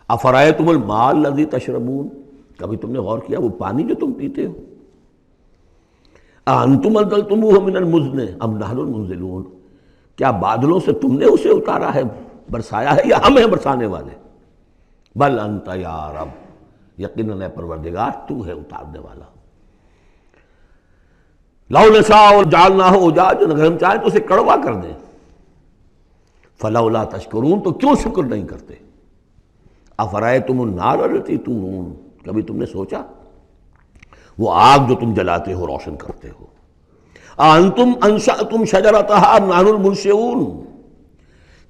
افرأیتم الماء الذی تشربون، کبھی تم نے غور کیا وہ پانی جو تم پیتے ہو؟ اانتم انزلتموہ من المزن ام نحن المنزلون، کیا بادلوں سے تم نے اسے اتارا ہے، برسایا ہے، یا ہم ہیں برسانے والے؟ بل انت یا رب، یقیناً اے پروردگار تو ہے اتارنے والا۔ لو نشاء جعلناہ اجاجا، اگر ہم چاہیں تو اسے کڑوا کر دیں۔ فلولا تشکرون، تو کیوں شکر نہیں کرتے؟ افرأیتم النار التی تورون، کبھی تم نے سوچا وہ آگ جو تم جلاتے ہو، روشن کرتے ہو؟ انتم انشأتم شجرتها ام نحن المنشئون،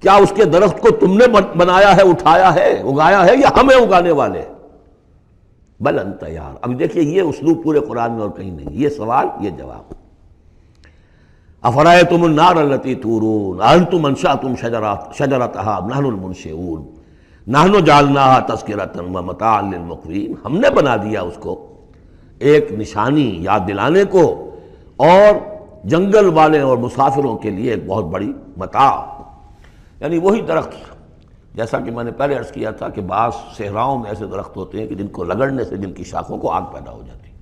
کیا اس کے درخت کو تم نے بنایا ہے، اٹھایا ہے، اگایا ہے، یا ہمیں اگانے والے؟ بل انت یار، اب دیکھیے یہ اسلوب پورے قرآن میں اور کہیں نہیں، یہ سوال یہ جواب۔ افرأیتم النار التی تورون انتم انشأتم شجرتها ام نحن المنشئون نحن جعلناها تذکرۃ ومتاعا للمقوین، ہم نے بنا دیا اس کو ایک نشانی یاد دلانے کو، اور جنگل والے اور مسافروں کے لیے ایک بہت بڑی متاع، یعنی وہی درخت جیسا کہ میں نے پہلے عرض کیا تھا کہ بعض صحراؤں میں ایسے درخت ہوتے ہیں کہ جن کو رگڑنے سے جن کی شاخوں کو آگ پیدا ہو جاتی ہے۔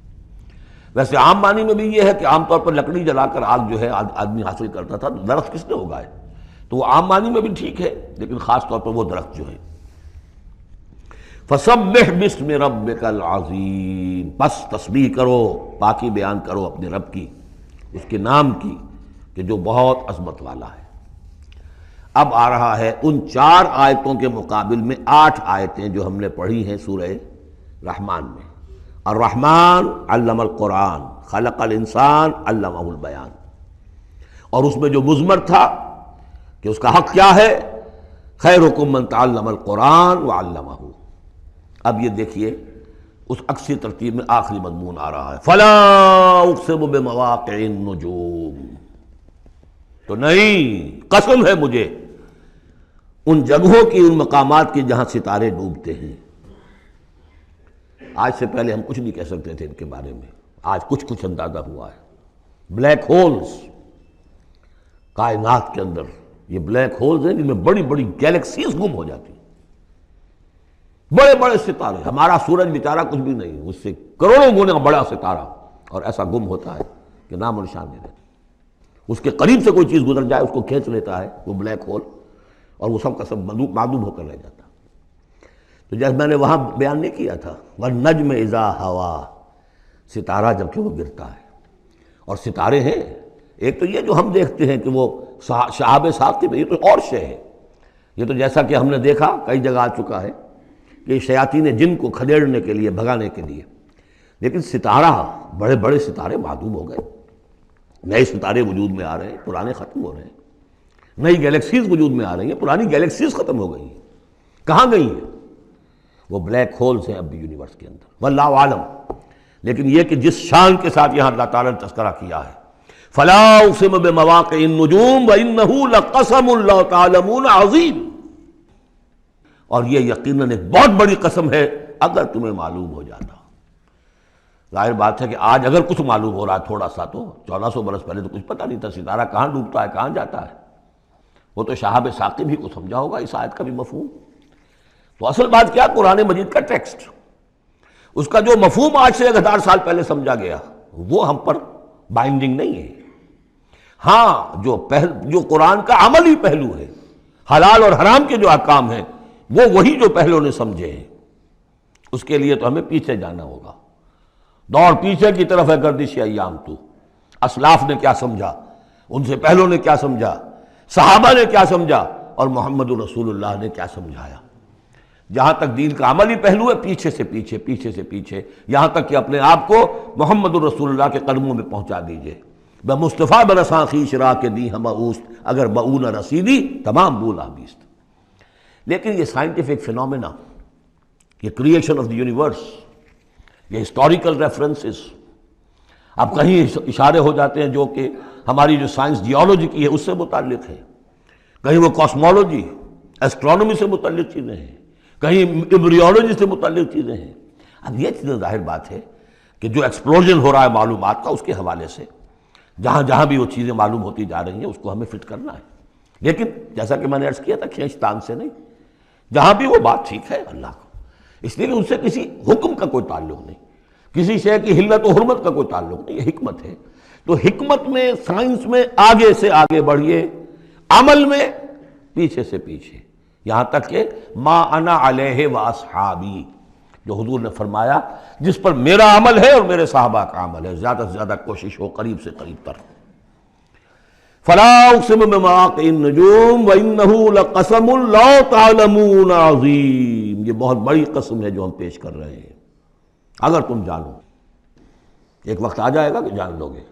ویسے عام معنی میں بھی یہ ہے کہ عام طور پر لکڑی جلا کر آگ جو ہے آدمی حاصل کرتا تھا، درخت کس نے اگائے؟ تو وہ عام معنی میں بھی ٹھیک ہے، لیکن خاص طور پر وہ درخت جو ہے۔ فسبح باسم ربک العظیم، بس تسبیح کرو، پاکی بیان کرو اپنے رب کی، اس کے نام کی کہ جو بہت عظمت والا ہے۔ اب آ رہا ہے ان 4 آیتوں کے مقابل میں 8 آیتیں جو ہم نے پڑھی ہیں سورہ رحمان میں۔ الرحمن علم القرآن، خلق الانسان علمہ البیان، اور اس میں جو مضمر تھا کہ اس کا حق کیا ہے، خیرکم من تعلم القرآن وعلمہ۔ اب یہ دیکھیے اس عکسی ترتیب میں آخری مضمون آ رہا ہے، فلا اقسم بمواقع النجوم، تو نہیں، قسم ہے مجھے ان جگہوں کی، ان مقامات کی جہاں ستارے ڈوبتے ہیں۔ آج سے پہلے ہم کچھ نہیں کہہ سکتے تھے ان کے بارے میں، آج کچھ اندازہ ہوا ہے۔ بلیک ہولز، کائنات کے اندر یہ بلیک ہولز ہیں جن میں بڑی بڑی گیلیکسیز گم ہو جاتی ہیں، بڑے بڑے ستارے، ہمارا سورج بیچارہ کچھ بھی نہیں، اس سے کروڑوں گنا بڑا ستارہ، اور ایسا گم ہوتا ہے کہ نام و نشان نہیں رہتا۔ اس کے قریب سے کوئی چیز گزر جائے اس کو کھینچ لیتا ہے وہ بلیک ہول، اور وہ سب کا سب معدوم ہو کر رہ جاتا۔ تو جیسے میں نے وہاں بیان نہیں کیا تھا، والنجم اذا ہوا، ستارہ جب کہ وہ گرتا ہے، اور ستارے ہیں ایک تو یہ جو ہم دیکھتے ہیں کہ وہ شہاب ثاقب، یہ تو اور شے ہے، یہ تو جیسا کہ ہم نے دیکھا کئی جگہ آ چکا ہے کہ شیاطین جن کو کھدیڑنے کے لیے، بھگانے کے لیے، لیکن ستارہ، بڑے بڑے ستارے معدوم ہو گئے، نئے ستارے وجود میں آ رہے ہیں، پرانے ختم ہو رہے ہیں، نئی گیلیکسیز وجود میں آ رہی ہیں، پرانی گیلیکسیز ختم ہو گئی ہیں، کہاں گئی ہیں؟ وہ بلیک ہولز ہیں اب بھی یونیورس کے اندر، واللہ عالم۔ لیکن یہ کہ جس شان کے ساتھ یہاں اللہ تعالیٰ نے تذکرہ کیا ہے، فلا اقسم بمواقع النجوم وانہ لقسم لو تعلمون عظیم، اور یہ یقیناً ایک بہت بڑی قسم ہے اگر تمہیں معلوم ہو جاتا۔ ظاہر بات ہے کہ آج اگر کچھ معلوم ہو رہا ہے تھوڑا سا، تو 1400 برس پہلے تو کچھ پتہ نہیں تھا ستارہ کہاں ڈوبتا ہے، کہاں جاتا ہے۔ وہ تو شہاب ثاقب ہی کو سمجھا ہوگا اس آیت کا بھی مفہوم۔ تو اصل بات کیا، قرآن مجید کا ٹیکسٹ، اس کا جو مفہوم آج سے 1000 سال پہلے سمجھا گیا وہ ہم پر بائنڈنگ نہیں ہے۔ ہاں جو قرآن کا عملی پہلو ہے، حلال اور حرام کے جو احکام ہیں، وہ وہی جو پہلوں نے سمجھے ہیں، اس کے لیے تو ہمیں پیچھے جانا ہوگا۔ دوڑ پیچھے کی طرف ہے گردش ایام تو، اسلاف نے کیا سمجھا، ان سے پہلوں نے کیا سمجھا، صحابہ نے کیا سمجھا، اور محمد رسول اللہ نے کیا سمجھایا۔ جہاں تک دین کا عملی پہلو ہے، پیچھے سے پیچھے، پیچھے سے پیچھے، یہاں تک کہ اپنے آپ کو محمد رسول اللہ کے قدموں میں پہنچا دیجئے۔ بمصطفیٰ برساں خویش را کے دی ہمہ اوست، اگر بہو نہ رسیدی تمام بولا بیست۔ لیکن یہ سائنٹیفک فینومینا، یہ کریشن آف دی یونیورس، یہ ہسٹوریکل ریفرنسز، اب کہیں اشارے ہو جاتے ہیں جو کہ ہماری جو سائنس جیولوجی کی ہے اس سے متعلق ہے، کہیں وہ کاسمولوجی، ایسٹرونومی سے متعلق چیزیں ہیں، کہیں ایمبریولوجی سے متعلق چیزیں ہیں۔ اب یہ چیزیں ظاہر بات ہے کہ جو ایکسپلوژن ہو رہا ہے معلومات کا، اس کے حوالے سے جہاں جہاں بھی وہ چیزیں معلوم ہوتی جا رہی ہیں اس کو ہمیں فٹ کرنا ہے۔ لیکن جیسا کہ میں نے عرض کیا تھا، کھینچ تان سے نہیں، جہاں بھی وہ بات ٹھیک ہے اللہ کو اس لیے کہ اس سے کسی حکم کا کوئی تعلق نہیں، کسی شے کی حلت و حرمت کا کوئی تعلق نہیں، یہ حکمت ہے۔ تو حکمت میں، سائنس میں آگے سے آگے بڑھیے، عمل میں پیچھے سے پیچھے، یہاں تک کہ ما انا علیہ و اصحابی، جو حضور نے فرمایا جس پر میرا عمل ہے اور میرے صحابہ کا عمل ہے، زیادہ سے زیادہ کوشش ہو قریب سے قریب تر۔ فلا اقسم بمواقع النجوم وانہ لقسم لا تعلمون عظیم، یہ بہت بڑی قسم ہے جو ہم پیش کر رہے ہیں، اگر تم جانو، ایک وقت آ جائے گا کہ جان لو گے۔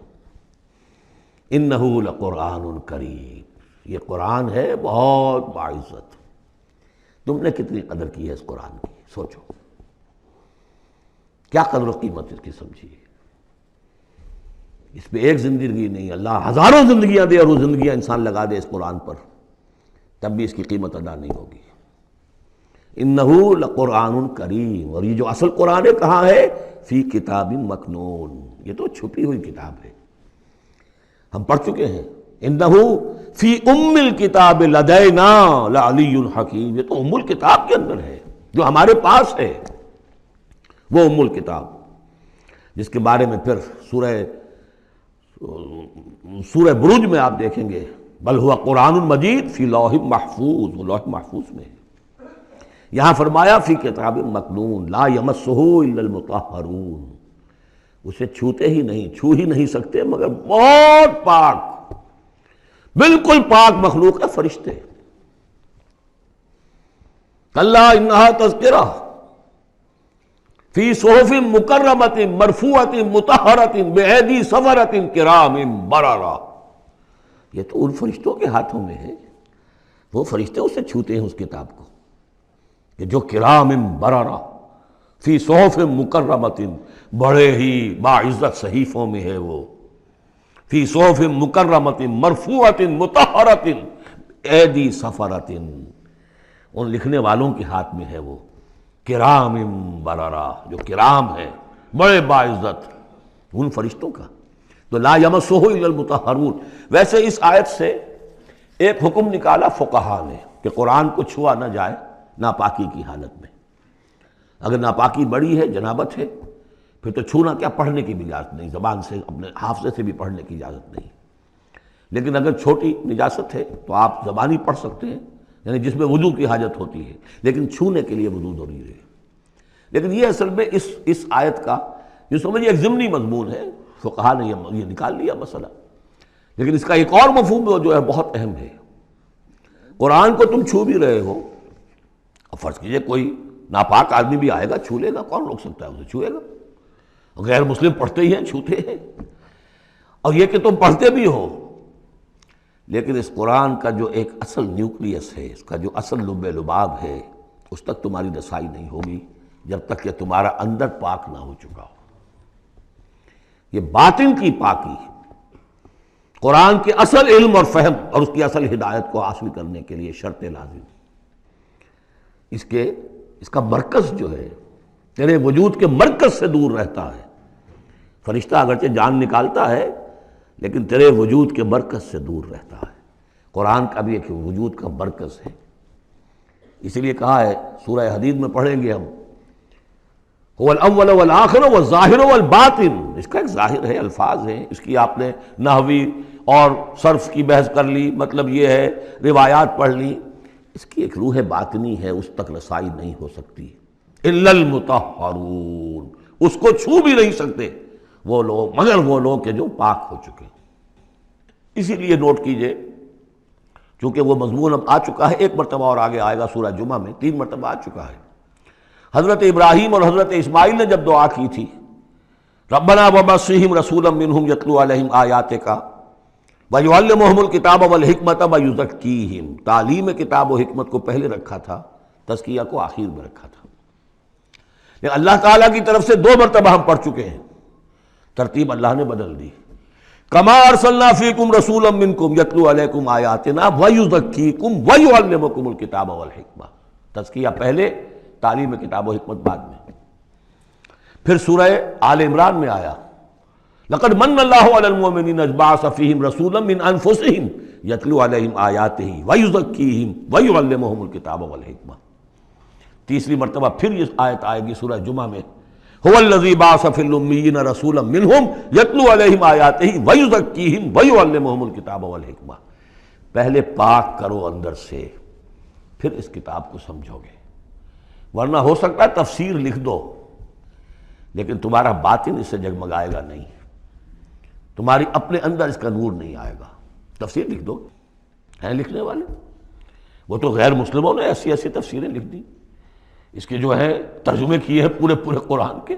انہ لقرآن کریم، یہ قرآن ہے بہت باعزت۔ تم نے کتنی قدر کی ہے اس قرآن کی، سوچو کیا قدر و قیمت اس کی سمجھیے۔ اس پہ ایک زندگی نہیں، اللہ ہزاروں زندگیاں دے اور وہ زندگیاں انسان لگا دے اس قرآن پر، تب بھی اس کی قیمت ادا نہیں ہوگی۔ انہ لقرآن کریم، اور یہ جو اصل قرآن ہے کہاں ہے؟ فی کتاب مکنون، یہ تو چھپی ہوئی کتاب ہے، ہم پڑھ چکے ہیں۔ انہ فی ام الکتاب لدینا لعلی حکیم، یہ تو ام الکتاب کے اندر ہے جو ہمارے پاس ہے، وہ ام الکتاب جس کے بارے میں پھر سورہ بروج میں آپ دیکھیں گے، بل ہوا قرآن مجید فی لوح محفوظ، وہ لوح محفوظ میں ہے۔ یہاں فرمایا فی کتاب مکنون لا یمسہ الا المطہرون، اسے چھوتے ہی نہیں، چھو ہی نہیں سکتے مگر بہت پاک، بالکل پاک مخلوق ہے، فرشتے۔ کلا انہا تذکرہ فی صحف مکرمۃ مرفوعۃ مطہرۃ بایدی سفرۃ کرام بررہ، یہ تو ان فرشتوں کے ہاتھوں میں ہے، وہ فرشتے اسے چھوتے ہیں اس کتاب کو، کہ جو کرام بررہ فی صحف مکرمۃ، بڑے ہی باعزت صحیفوں میں ہے وہ، فی صحف مکرمۃ مرفوعۃ مطہرۃ ایدی سفرۃ، ان لکھنے والوں کے ہاتھ میں ہے وہ، کرام بررہ، جو کرام ہے، بڑے باعزت، ان فرشتوں کا۔ تو لا یمسہ الا المطہرون۔ ویسے اس آیت سے ایک حکم نکالا فقہا نے کہ قرآن کو چھوا نہ جائے ناپاکی کی حالت میں، اگر ناپاکی بڑی ہے، جنابت ہے، پھر تو چھونا کیا، پڑھنے کی بھی اجازت نہیں، زبان سے اپنے حافظے سے بھی پڑھنے کی اجازت نہیں۔ لیکن اگر چھوٹی نجاست ہے تو آپ زبانی پڑھ سکتے ہیں، یعنی جس میں وضو کی حاجت ہوتی ہے، لیکن چھونے کے لیے وضو ضروری ہے۔ لیکن یہ اصل میں اس آیت کا جو سمجھیے ایک ضمنی مضمون ہے، فقہا نے یہ نکال لیا مسئلہ، لیکن اس کا ایک اور مفہوم جو ہے بہت اہم ہے۔ قرآن کو تم چھو بھی رہے ہو، اور فرض کیجئے کوئی ناپاک آدمی بھی آئے گا چھو لے گا، کون روک سکتا ہے اسے چھوئے گا، غیر مسلم پڑھتے ہی ہیں، چھوتے ہیں۔ اور یہ کہ تم پڑھتے بھی ہو، لیکن اس قرآن کا جو ایک اصل نیوکلیس ہے، اس کا جو اصل لب لباب ہے، اس تک تمہاری رسائی نہیں ہوگی جب تک کہ تمہارا اندر پاک نہ ہو چکا ہو۔ یہ باطن کی پاکی قرآن کے اصل علم اور فہم اور اس کی اصل ہدایت کو حاصل کرنے کے لیے شرط لازم۔ اس کا مرکز جو ہے تیرے وجود کے مرکز سے دور رہتا ہے۔ فرشتہ اگرچہ جان نکالتا ہے لیکن تیرے وجود کے مرکز سے دور رہتا ہے۔ قرآن کا بھی ایک وجود کا مرکز ہے، اسی لیے کہا ہے سورہ حدید میں پڑھیں گے ہم، هو الاول والآخر والظاہر والباطن، اس کا ایک ظاہر ہے، الفاظ ہیں، اس کی آپ نے نحوی اور صرف کی بحث کر لی، مطلب یہ ہے روایات پڑھ لی، اس کی ایک روح باطنی ہے، اس تک رسائی نہیں ہو سکتی الا المطہرون، اس کو چھو بھی نہیں سکتے وہ لوگ مگر وہ لوگ کہ جو پاک ہو چکے۔ اسی لیے نوٹ کیجئے، چونکہ وہ مضمون اب آ چکا ہے، ایک مرتبہ اور آگے آئے گا سورہ جمعہ میں، 3 مرتبہ آ چکا ہے۔ حضرت ابراہیم اور حضرت اسماعیل نے جب دعا کی تھی، ربنا وبعث رسولا منہم یتلو علیہم آیاتک ویعلمہم الکتاب والحکمت ویزکیہم، تعلیم کتاب و حکمت کو پہلے رکھا تھا، تزکیہ کو آخر میں رکھا تھا۔ لیکن اللہ تعالیٰ کی طرف سے 2 مرتبہ ہم پڑھ چکے ہیں، ترتیب اللہ نے بدل دی۔ کما ارسلنا فیکم رسولا منکم یتلو علیکم آیاتنا ویزکیکم ویعلمکم الکتاب والحکمہ، تزکیہ پہلے، تعلیم کتاب و حکمت بعد میں۔ پھر سورہ آل عمران میں آیا لقد من اللہ علی المؤمنین اذ بعث فیہم رسولا من انفسہم یتلو علیہم آیاتہ ویزکیہم ویعلمہم الکتاب والحکمہ۔ تیسری مرتبہ پھر یہ آیت آئے گی سورہ جمعہ میں، هو الذی بعث فی الامیین رسولا منہم یتلو علیہم آیاتہ ویزکیہم ویعلمہم الکتاب والحکمہ۔ پہلے پاک کرو اندر سے، پھر اس کتاب کو سمجھو گے، ورنہ ہو سکتا ہے تفسیر لکھ دو لیکن تمہارا باطن اس سے جگمگائے گا نہیں، تمہاری اپنے اندر اس کا نور نہیں آئے گا۔ تفسیر لکھ دو، ہیں لکھنے والے، وہ تو غیر مسلموں نے ایسی ایسی تفسیریں لکھ دی، اس کے جو ہے ترجمے کیے ہیں پورے پورے قرآن کے،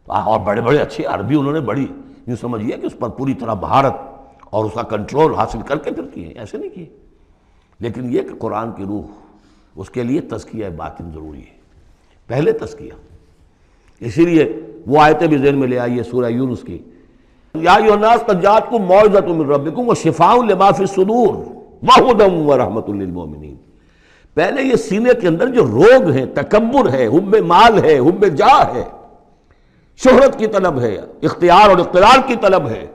اور بڑے بڑے اچھے عربی انہوں نے بڑی یوں سمجھیے کہ اس پر پوری طرح مہارت اور اس کا کنٹرول حاصل کر کے پھر کیے، ایسے نہیں کیے۔ لیکن یہ کہ قرآن کی روح، اس کے لیے تزکیہ باطن ضروری ہے، پہلے تزکیہ۔ اسی لیے وہ آیتیں بھی ذہن میں لے آئیے سورہ یونس کی، یا ایھا الناس قد جاءتکم موعظۃ من ربکم وشفاء لما فی الصدور وہدی ورحمۃ للمؤمنین۔ پہلے یہ سینے کے اندر جو روگ ہیں، تکبر ہے، حب مال ہے، حب جاہ ہے، شہرت کی طلب ہے، اختیار اور اقتدار کی طلب ہے،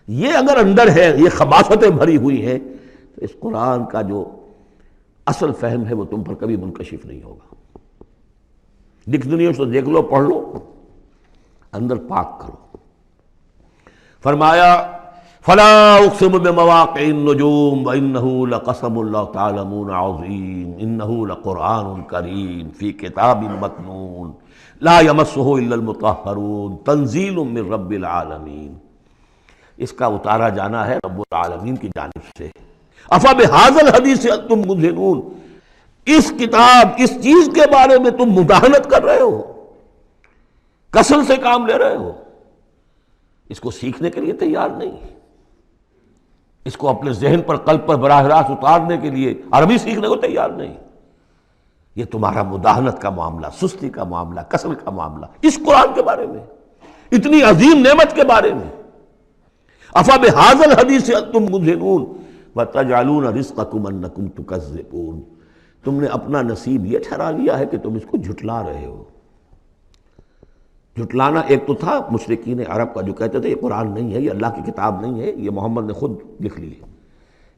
یہ اگر اندر ہے، یہ خباثتیں بھری ہوئی ہیں، تو اس قرآن کا جو اصل فہم ہے وہ تم پر کبھی منکشف نہیں ہوگا۔ ڈکشنری سے دیکھ لو، پڑھ لو، اندر پاک کرو۔ فرمایا فلا اقسم بمواقع النجوم وانه لقسم لو تعلمون عظیم انه لقرآن کریم فی کتاب مکنون لا یمسہ الا المطہرون تنزیل من رب العالمین۔ اس کا اتارا جانا ہے رب العالمین کی جانب سے۔ افبہذا الحدیث انتم مدہنون، اس کتاب، اس چیز کے بارے میں تم مداہنت کر رہے ہو، کسل سے کام لے رہے ہو، اس کو سیکھنے کے لیے تیار نہیں، اس کو اپنے ذہن پر، قلب پر براہ راست اتارنے کے لیے عربی سیکھنے کو تیار نہیں۔ یہ تمہارا مداہنت کا معاملہ، سستی کا معاملہ، کسل کا معاملہ، اس قرآن کے بارے میں، اتنی عظیم نعمت کے بارے میں۔ افبہذا الحدیث انتم مدہنون وتجعلون رزقکم انکم تکذبون۔ تم نے اپنا نصیب یہ ٹھہرا لیا ہے کہ تم اس کو جھٹلا رہے ہو۔ جھٹلانا ایک تو تھا مشرکین عرب کا جو کہتے تھے یہ قرآن نہیں ہے، یہ اللہ کی کتاب نہیں ہے، یہ محمد نے خود لکھ لی ہے۔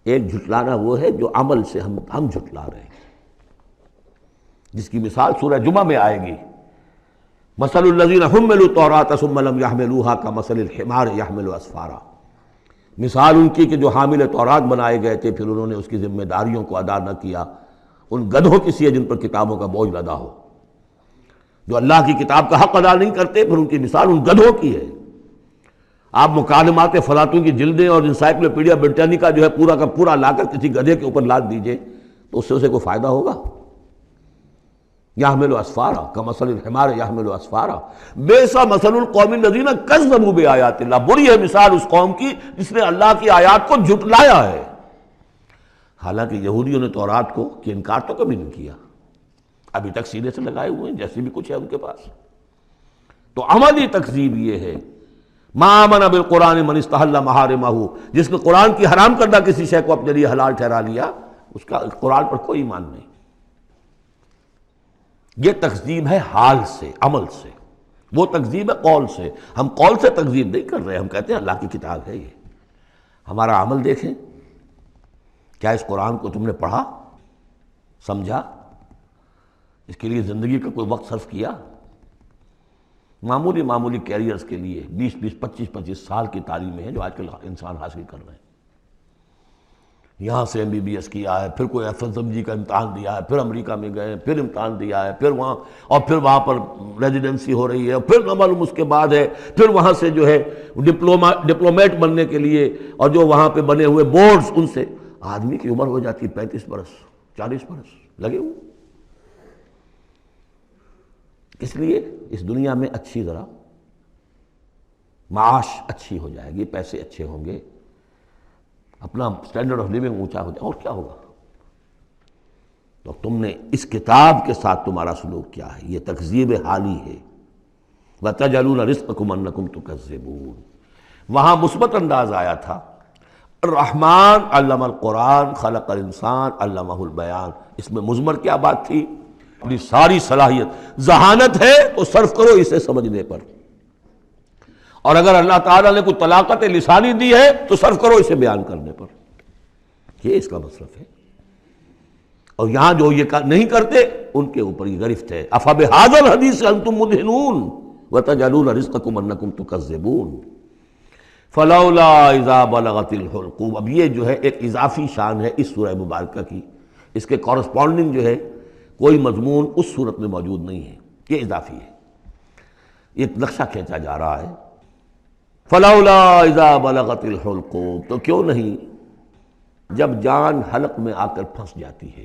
ایک جھٹلانا وہ ہے جو عمل سے ہم جھٹلا رہے ہیں، جس کی مثال سورہ جمعہ میں آئے گی، مثل الذین حملوا التوراۃ ثم لم يحملوها كمثل الحمار يحمل اسفارا۔ مثال ان کی کہ جو حامل تورات بنائے گئے تھے پھر انہوں نے اس کی ذمہ داریوں کو ادا نہ کیا، ان گدھوں کی سی ہے جن پر کتابوں کا بوجھ لدا ہو۔ جو اللہ کی کتاب کا حق ادا نہیں کرتے پھر ان کی مثال ان گدھوں کی ہے۔ آپ مکالمات فلاطوں کی جلدیں اور انسائکلوپیڈیا برٹانیکا جو ہے پورا کا پورا لا کر کسی گدھے کے اوپر لاد دیجئے تو اس سے اسے کوئی فائدہ ہوگا؟ یحمل اسفارا کمثل الحمار یحمل اسفارا بئس مثل القوم الذین کذبوا بآیات اللہ۔ بری ہے مثال اس قوم کی جس نے اللہ کی آیات کو جھٹلایا ہے۔ حالانکہ یہودیوں نے تورات کو کہ انکار تو کبھی نہیں کیا، ابھی تک سینے سے لگائے ہوئے ہیں جیسے بھی کچھ ہے ان کے پاس۔ تو عملی تکذیب یہ ہے، ما آمن بالقرآن من استحل محارمہ، جس نے قرآن کی حرام کردہ کسی شے کو اپنے لیے حلال ٹھہرا لیا، اس کا قرآن پر کوئی ایمان نہیں۔ یہ تکذیب ہے حال سے، عمل سے، وہ تکذیب ہے قول سے۔ ہم قول سے تکذیب نہیں کر رہے، ہم کہتے ہیں اللہ کی کتاب ہے یہ۔ ہمارا عمل دیکھیں، کیا اس قرآن کو تم نے پڑھا، سمجھا، اس کے لیے زندگی کا کوئی وقت صرف کیا؟ معمولی کیریئرز کے لیے 20 25 سال کی تعلیمیں ہیں جو آج کل انسان حاصل کر رہے ہیں۔ یہاں سے MBBS کیا ہے، پھر کوئی FSMG کا امتحان دیا ہے، پھر امریکہ میں گئے، پھر امتحان دیا ہے، پھر وہاں، اور پھر وہاں پر ریزیڈنسی ہو رہی ہے، پھر نہ معلوم اس کے بعد ہے، پھر وہاں سے جو ہے ڈپلومیٹ بننے کے لیے، اور جو وہاں پہ بنے ہوئے بورڈز، ان سے آدمی کی عمر ہو جاتی 35 برس 40 برس لگے ہوئے۔ اس لیے اس دنیا میں اچھی ذرا معاش اچھی ہو جائے گی، پیسے اچھے ہوں گے، اپنا سٹینڈرڈ آف لیونگ اونچا ہو جائے، اور کیا ہوگا؟ تو تم نے اس کتاب کے ساتھ تمہارا سلوک کیا ہے، یہ تکذیب حالی ہے۔ وَتَجْعَلُونَ رِزْقَكُمْ أَنَّكُمْ تُكَذِّبُونَ۔ وہاں مثبت انداز آیا تھا، الرحمن علم القرآن خلق الانسان علمہ البیان۔ اس میں مضمر کیا بات تھی؟ اپنی ساری صلاحیت، ذہانت ہے تو صرف کرو اسے سمجھنے پر، اور اگر اللہ تعالیٰ نے کوئی طلاقت لسانی دی ہے تو صرف کرو اسے بیان کرنے پر۔ یہ اس کا مصرف ہے۔ اور یہاں جو یہ نہیں کرتے ان کے اوپر یہ گرفت ہے. افبہذا الحدیث انتم مدہنون وتجعلون رزقکم انکم تکذبون فلولا اذا بلغت الحلقوم. اب یہ جو ہے ایک اضافی شان ہے اس سورہ مبارکہ کی، اس کے کورسپونڈنگ جو ہے کوئی مضمون اس صورت میں موجود نہیں ہے، یہ اضافی ہے، ایک نقشہ کھینچا جا رہا ہے. فلولا اذا بلغت الحلقوم، تو کیوں نہیں جب جان حلق میں آ کر پھنس جاتی ہے،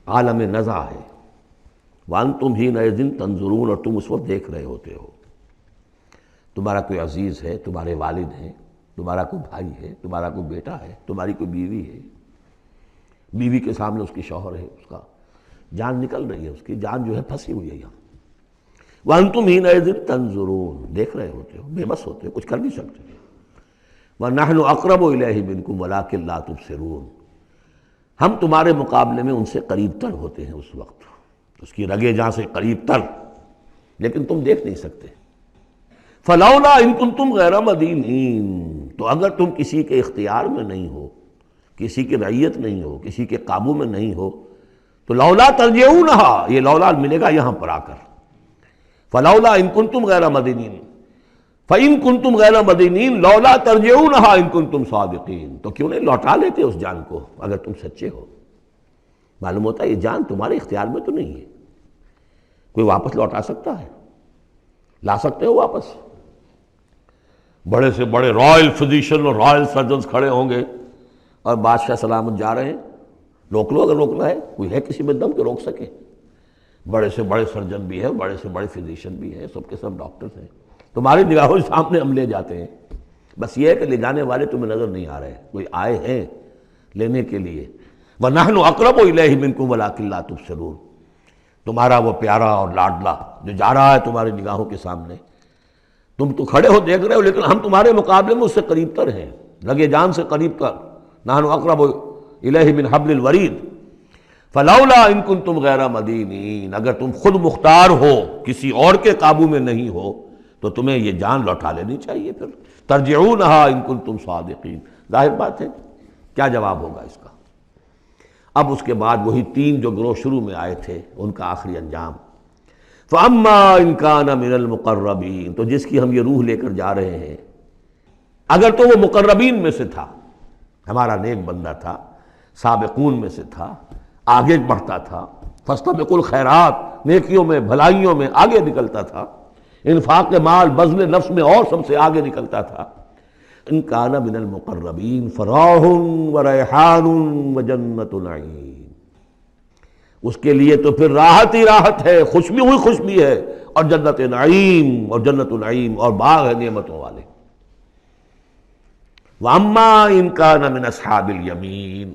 عالم نزع ہے، وانتم حینئذ تنظرون، اور تم اس وقت دیکھ رہے ہوتے ہو. تمہارا کوئی عزیز ہے، تمہارے والد ہیں، تمہارا کوئی بھائی ہے، تمہارا کوئی بیٹا ہے، تمہاری کوئی بیوی ہے، بیوی کے سامنے اس کی شوہر ہے، اس کا جان نکل رہی ہے، اس کی جان جو ہے پھنسی ہوئی ہے یہاں. وانتم حینئذ تنظرون، دیکھ رہے ہوتے ہو، بے بس ہوتے ہو، کچھ کر نہیں سکتے. وَنَحْنُ أَقْرَبُ إِلَيْهِ مِنْكُمْ وَلَٰكِن لَا تُبْصِرُونَ، ہم تمہارے مقابلے میں ان سے قریب تر ہوتے ہیں اس وقت، اس کی رگے جاں سے قریب تر، لیکن تم دیکھ نہیں سکتے. فلولا ان کنتم غیر مدینین، تو اگر تم کسی کے اختیار میں نہیں ہو، کسی کی رعیت نہیں ہو، کسی کے قابو میں نہیں ہو، تو لولا ترجعونہا، یہ لولا ملے گا یہاں پر آ کر. فلولا ان کنتم غیر مدینین، فَإِن كُنتُمْ غَيْرَ مَدِينِينَ لَوْلَا تَرْجِعُونَهَا إِن كُنتُمْ صَادِقِينَ، تو کیوں نہیں لوٹا لیتے اس جان کو اگر تم سچے ہو. معلوم ہوتا ہے یہ جان تمہارے اختیار میں تو نہیں ہے، کوئی واپس لوٹا سکتا ہے؟ لا سکتے ہو واپس؟ بڑے سے بڑے رائل فزیشن اور رائل سرجنز کھڑے ہوں گے اور بادشاہ سلامت جا رہے ہیں، روک لو اگر روکنا ہے، کوئی ہے کسی میں دم کہ روک سکے؟ بڑے سے بڑے سرجن بھی ہے، بڑے سے بڑے فزیشین بھی ہے، سب کے سب ڈاکٹرز ہیں، تمہاری نگاہوں کے سامنے ہم لے جاتے ہیں. بس یہ ہے کہ لے جانے والے تمہیں نظر نہیں آ رہے، کوئی آئے ہیں لینے کے لیے. وَنَحْنُ أَقْرَبُ إِلَيْهِ مِنْكُمْ وَلَٰكِن لَا تُبْصِرُونَ، تمہارا وہ پیارا اور لاڈلا جو جا رہا ہے تمہاری نگاہوں کے سامنے، تم تو کھڑے ہو دیکھ رہے ہو، لیکن ہم تمہارے مقابلے میں اس سے قریب تر ہیں، لگے جان سے قریب تر. نحن اقرب الیہ من حبل الورید فلولا ان کنتم غیر مدینین، اگر تم خود مختار ہو، کسی اور کے قابو میں نہیں ہو، تو تمہیں یہ جان لوٹا لینی چاہیے. پھر ترجعونہا ان کنتم صادقین، ظاہر بات ہے کیا جواب ہوگا اس کا. اب اس کے بعد وہی تین جو گروہ شروع میں آئے تھے ان کا آخری انجام. فَأَمَّا إِن كَانَ مِنَ الْمُقَرَّبِينَ، تو جس کی ہم یہ روح لے کر جا رہے ہیں، اگر تو وہ مقربین میں سے تھا، ہمارا نیک بندہ تھا، سابقون میں سے تھا، آگے بڑھتا تھا، فاستبقوا الخیرات، نیکیوں میں بھلائیوں میں آگے نکلتا تھا، انفاق مال بذل نفس میں اور سب سے آگے نکلتا تھا. ان کان من المقربین فراح وریحان وجنت نعیم، اس کے لیے تو پھر راحت ہی راحت ہے، خوشبی ہوئی خوشبی ہے، اور جنت نعیم، اور جنت النعیم اور باغ ہے نعمتوں والے. واما ان کان من اصحاب الیمین،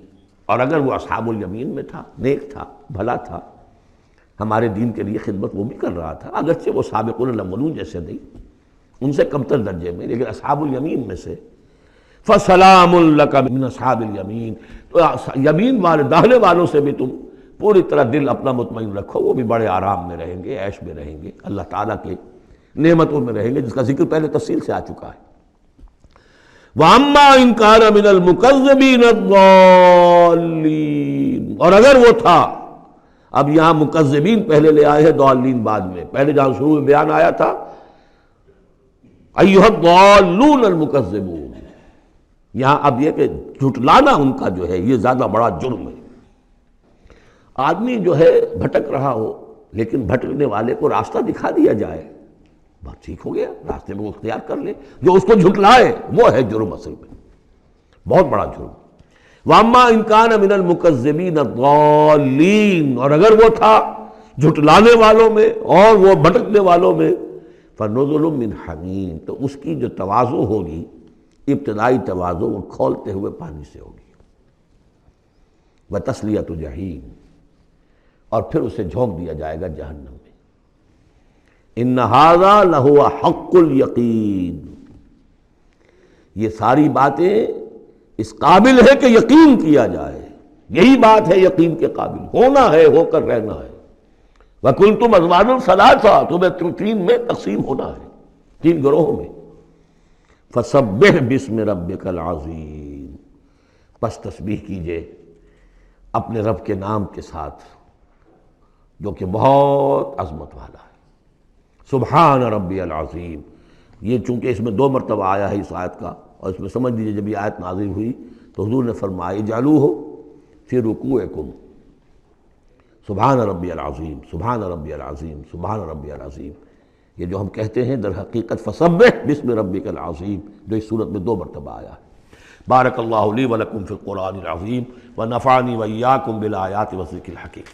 اور اگر وہ اصحاب الیمین میں تھا، نیک تھا، بھلا تھا، ہمارے دین کے لیے خدمت وہ بھی کر رہا تھا، اگرچہ وہ سابقون الاولون جیسے نہیں، ان سے کمتر درجے میں، لیکن اصحاب الیمین میں سے. فسلام لک من اصحاب الیمین، تو یمین والے داہنے والوں سے بھی تم پوری طرح دل اپنا مطمئن رکھو، وہ بھی بڑے آرام میں رہیں گے، عیش میں رہیں گے، اللہ تعالیٰ کے نعمتوں میں رہیں گے، جس کا ذکر پہلے تفصیل سے آ چکا ہے. وَأَمَّا إِن كَانَ مِنَ الْمُكَذِّبِينَ الضَّالِّينَ، اور اگر وہ تھا، اب یہاں مکذبین پہلے لے آئے ہیں، ضالین بعد میں. پہلے جہاں شروع میں بیان آیا تھا ایھا الضالون المکذبون، یہاں اب یہ کہ جھٹلانا ان کا جو ہے یہ زیادہ بڑا جرم ہے. آدمی جو ہے بھٹک رہا ہو، لیکن بھٹکنے والے کو راستہ دکھا دیا جائے، بات ٹھیک ہو گیا، راستے میں وہ اختیار کر لے. جو اس کو جھٹلائے وہ ہے جرم، اصل میں بہت بڑا جرم. وَأَمَّا إِن كَانَ مِنَ الْمُكَذِّبِينَ الضَّالِّينَ، اور اگر وہ تھا جھٹلانے والوں میں اور وہ بھٹکنے والوں میں، فَنُزُلٌ مِّنْ حَمِيمٍ، تو اس کی جو تواضع ہوگی، ابتدائی تواضع، وہ کھولتے ہوئے پانی سے ہوگی. وَتَصْلِيَةُ جَحِيمٍ، اور پھر اسے جھونک دیا جائے گا جہنم میں. إِنَّ هَذَا لَهُوَ حَقُّ الْيَقِينِ، یہ ساری باتیں اس قابل ہے کہ یقین کیا جائے، یہی بات ہے یقین کے قابل، ہونا ہے، ہو کر رہنا ہے. وَكُنْتُمْ أَزْوَاجًا ثَلَاثًا، تمہیں تین میں تقسیم ہونا ہے، تین گروہوں میں. فَسَبِّحْ بِاسْمِ رَبِّكَ الْعَظِيمِ، پس تسبیح کیجئے اپنے رب کے نام کے ساتھ جو کہ بہت عظمت والا ہے۔ سبحان ربی العظیم، یہ چونکہ اس میں 2 مرتبہ آیا ہے اس آیت کا، اور اس میں سمجھ لیجیے جب یہ آیت نازل ہوئی تو حضور نے فرمایا اجعلوہ فی رکوعکم، سبحان ربی العظیم، سبحان ربی العظیم، سبحان ربی العظیم۔ یہ جو ہم کہتے ہیں در حقیقت فسبح باسم ربک العظیم، جو اس صورت میں 2 مرتبہ آیا ہے۔ بارک اللہ لی ولکم فی القرآن العظیم ونفعنی وإیاکم بالآیات والذکر الحکیم۔